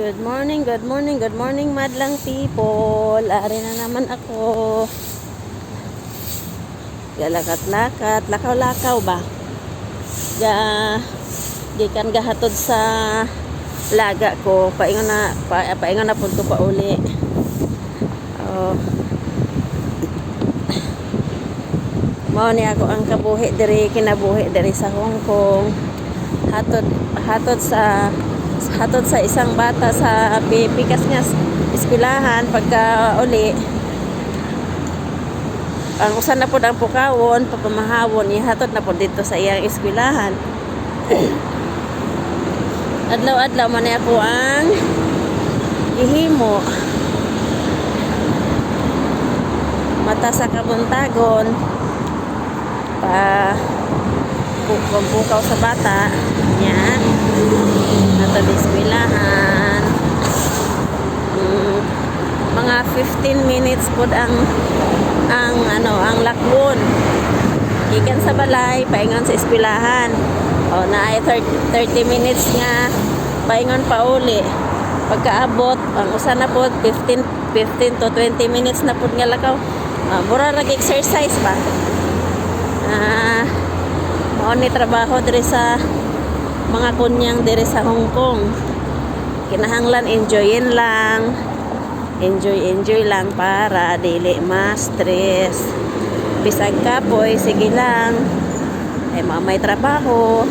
Good morning, good morning, good morning, madlang people. Ari na naman ako. Galakat-lakat, lakaw-lakaw ba? Gikan gahatod sa laga ko. Paingon na pud ko pa uli. Oh. Mao ni ako ang kabuhi diri, kinabuhi diri sa Hong Kong. Hatod sa isang bata sa pikas niya eskwelahan pagka uli ang usan na pod ang pukawon papamahawon ihatod na pod dito sa iyang eskwelahan. Adlaw-adlaw man ako ang gihimo mata sa kabuntagon pa pukaw sa bata yan natod eskwelahan. Mga 15 minutes pod ang lakwon gikan sa balay paingon sa eskwelahan o naay 30 minutes nga paingon pa uli pagkaabot ang usa na pod 15 to 20 minutes na pod nga lakaw. Mura ra exercise ba mao ni trabaho diri sa mga kunyang diri sa Hong Kong. Kinahanglan enjoy lang para dili ma-stress. Bisag kapoy sige lang ay may trabaho.